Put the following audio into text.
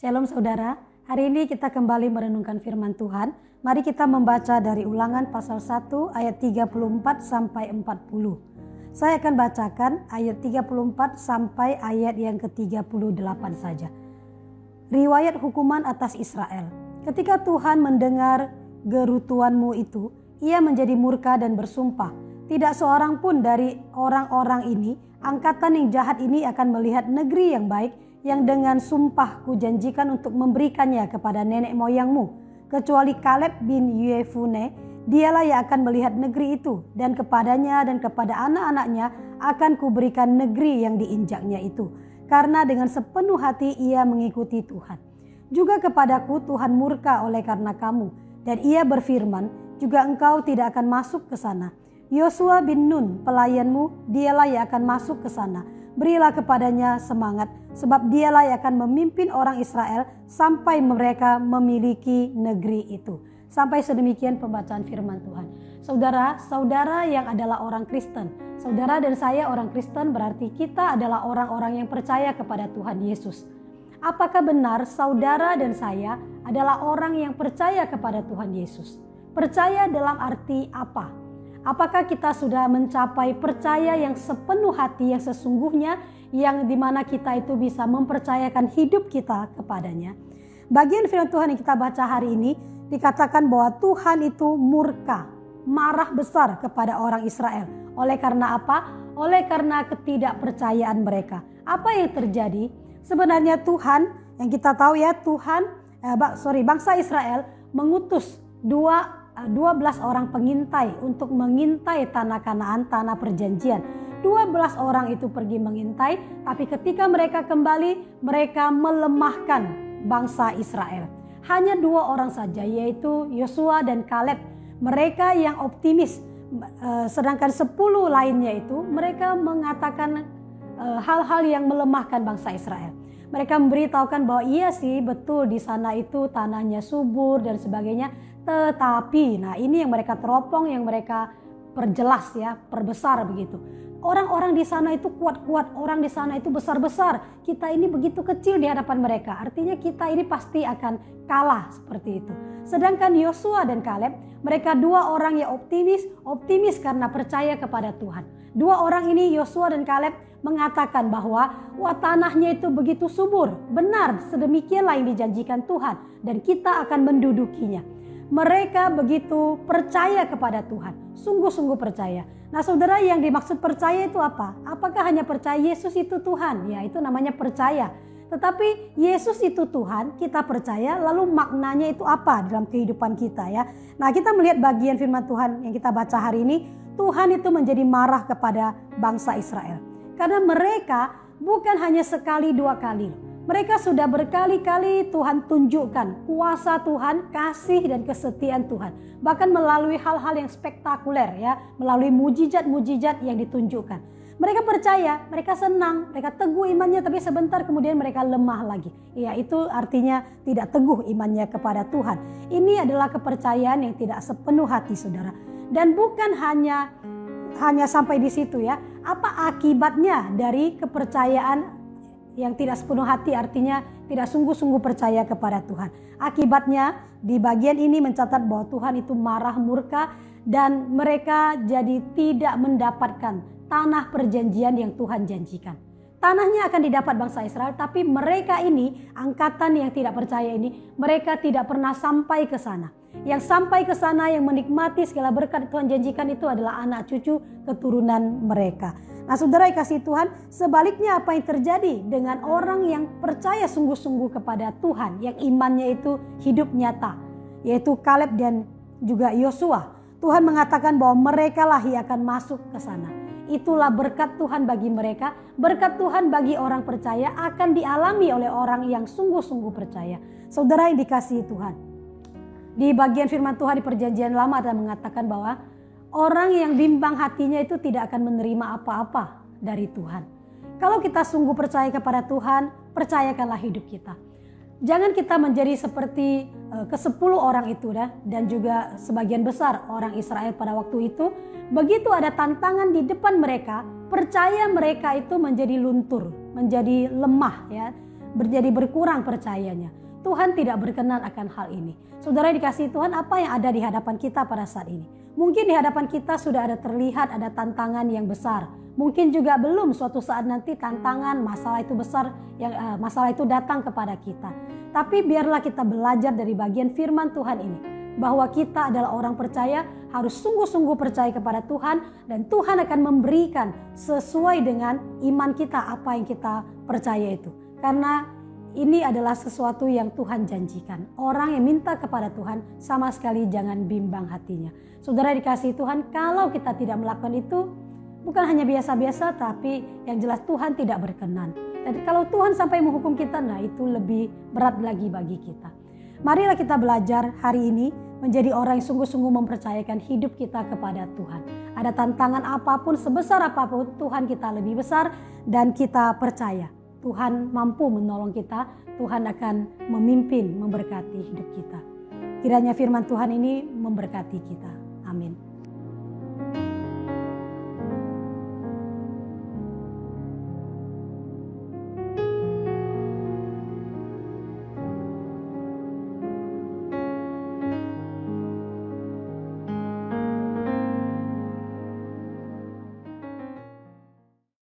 Shalom saudara, hari ini kita kembali merenungkan firman Tuhan. Mari kita membaca dari Ulangan pasal 1 ayat 34 sampai 40. Saya akan bacakan ayat 34 sampai ayat yang ke-38 saja. Riwayat hukuman atas Israel. Ketika Tuhan mendengar gerutuanmu itu, ia menjadi murka dan bersumpah, tidak seorang pun dari orang-orang ini, angkatan yang jahat ini akan melihat negeri yang baik yang dengan sumpah kujanjikan untuk memberikannya kepada nenek moyangmu, kecuali Kaleb bin Yefune, dialah yang akan melihat negeri itu, dan kepadanya dan kepada anak-anaknya akan kuberikan negeri yang diinjaknya itu, karena dengan sepenuh hati ia mengikuti Tuhan. Juga kepadaku Tuhan murka oleh karena kamu, dan ia berfirman, juga engkau tidak akan masuk ke sana. Yosua bin Nun pelayanmu, dialah yang akan masuk ke sana. Berilah kepadanya semangat, sebab dialah yang akan memimpin orang Israel sampai mereka memiliki negeri itu. Sampai sedemikian pembacaan firman Tuhan. Saudara-saudara yang adalah orang Kristen, saudara dan saya orang Kristen, berarti kita adalah orang-orang yang percaya kepada Tuhan Yesus. Apakah benar saudara dan saya adalah orang yang percaya kepada Tuhan Yesus? Percaya dalam arti apa? Apakah kita sudah mencapai percaya yang sepenuh hati, yang sesungguhnya, yang dimana kita itu bisa mempercayakan hidup kita kepadanya? Bagian firman Tuhan yang kita baca hari ini dikatakan bahwa Tuhan itu murka, marah besar kepada orang Israel. Oleh karena apa? Oleh karena ketidakpercayaan mereka. Apa yang terjadi? Sebenarnya Tuhan, yang kita tahu ya, bangsa Israel mengutus 12 orang pengintai untuk mengintai tanah Kanaan, tanah perjanjian. 12 orang itu pergi mengintai, tapi ketika mereka kembali, mereka melemahkan bangsa Israel. Hanya 2 orang saja, yaitu Yosua dan Kaleb. Mereka yang optimis, sedangkan 10 lainnya itu mereka mengatakan hal-hal yang melemahkan bangsa Israel. Mereka memberitahukan bahwa iya sih betul di sana itu tanahnya subur dan sebagainya. Tetapi, nah ini yang mereka teropong, yang mereka perjelas ya, perbesar begitu. Orang-orang di sana itu kuat-kuat, orang di sana itu besar-besar. Kita ini begitu kecil di hadapan mereka. Artinya kita ini pasti akan kalah seperti itu. Sedangkan Yosua dan Kaleb, mereka 2 orang yang optimis karena percaya kepada Tuhan. 2 orang ini, Yosua dan Kaleb, mengatakan bahwa tanahnya itu begitu subur. Benar, sedemikianlah yang dijanjikan Tuhan dan kita akan mendudukinya. Mereka begitu percaya kepada Tuhan, sungguh-sungguh percaya. Nah saudara, yang dimaksud percaya itu apa? Apakah hanya percaya Yesus itu Tuhan? Ya itu namanya percaya. Tetapi Yesus itu Tuhan, kita percaya, lalu maknanya itu apa dalam kehidupan kita ya? Nah kita melihat bagian firman Tuhan yang kita baca hari ini, Tuhan itu menjadi marah kepada bangsa Israel. Karena mereka bukan hanya sekali 2 kali. Mereka sudah berkali-kali Tuhan tunjukkan kuasa Tuhan, kasih dan kesetiaan Tuhan. Bahkan melalui hal-hal yang spektakuler ya, melalui mujizat-mujizat yang ditunjukkan. Mereka percaya, mereka senang, mereka teguh imannya, tapi sebentar kemudian mereka lemah lagi. Ya itu artinya tidak teguh imannya kepada Tuhan. Ini adalah kepercayaan yang tidak sepenuh hati saudara. Dan bukan hanya sampai di situ ya. Apa akibatnya dari kepercayaan yang tidak sepenuh hati, artinya tidak sungguh-sungguh percaya kepada Tuhan? Akibatnya di bagian ini mencatat bahwa Tuhan itu marah, murka, dan mereka jadi tidak mendapatkan tanah perjanjian yang Tuhan janjikan. Tanahnya akan didapat bangsa Israel, tapi mereka ini, angkatan yang tidak percaya ini, mereka tidak pernah sampai ke sana. Yang sampai ke sana, yang menikmati segala berkat Tuhan janjikan itu adalah anak cucu keturunan mereka. Nah saudara yang kasih Tuhan, sebaliknya apa yang terjadi dengan orang yang percaya sungguh-sungguh kepada Tuhan, yang imannya itu hidup nyata, yaitu Kaleb dan juga Yosua. Tuhan mengatakan bahwa mereka lah yang akan masuk ke sana. Itulah berkat Tuhan bagi mereka. Berkat Tuhan bagi orang percaya akan dialami oleh orang yang sungguh-sungguh percaya. Saudara yang dikasihi Tuhan, di bagian firman Tuhan di perjanjian lama ada mengatakan bahwa orang yang bimbang hatinya itu tidak akan menerima apa-apa dari Tuhan. Kalau kita sungguh percaya kepada Tuhan, percayakanlah hidup kita. Jangan kita menjadi seperti ke-10 orang itu dan juga sebagian besar orang Israel pada waktu itu. Begitu ada tantangan di depan mereka, percaya mereka itu menjadi luntur, menjadi lemah ya. menjadi berkurang percayanya. Tuhan tidak berkenan akan hal ini. Saudara dikasihi Tuhan, apa yang ada di hadapan kita pada saat ini? Mungkin di hadapan kita sudah ada terlihat ada tantangan yang besar. Mungkin juga belum, suatu saat nanti tantangan, masalah itu besar, masalah itu datang kepada kita. Tapi biarlah kita belajar dari bagian firman Tuhan ini, bahwa kita adalah orang percaya, harus sungguh-sungguh percaya kepada Tuhan, dan Tuhan akan memberikan sesuai dengan iman kita apa yang kita percaya itu. Karena ini adalah sesuatu yang Tuhan janjikan. Orang yang minta kepada Tuhan sama sekali jangan bimbang hatinya. Saudara dikasihi Tuhan, kalau kita tidak melakukan itu, bukan hanya biasa-biasa, tapi yang jelas Tuhan tidak berkenan. Dan kalau Tuhan sampai menghukum kita, nah itu lebih berat lagi bagi kita. Marilah kita belajar hari ini menjadi orang yang sungguh-sungguh mempercayakan hidup kita kepada Tuhan. Ada tantangan apapun, sebesar apapun, Tuhan kita lebih besar dan kita percaya Tuhan mampu menolong kita. Tuhan akan memimpin, memberkati hidup kita. Kiranya firman Tuhan ini memberkati kita. Amin.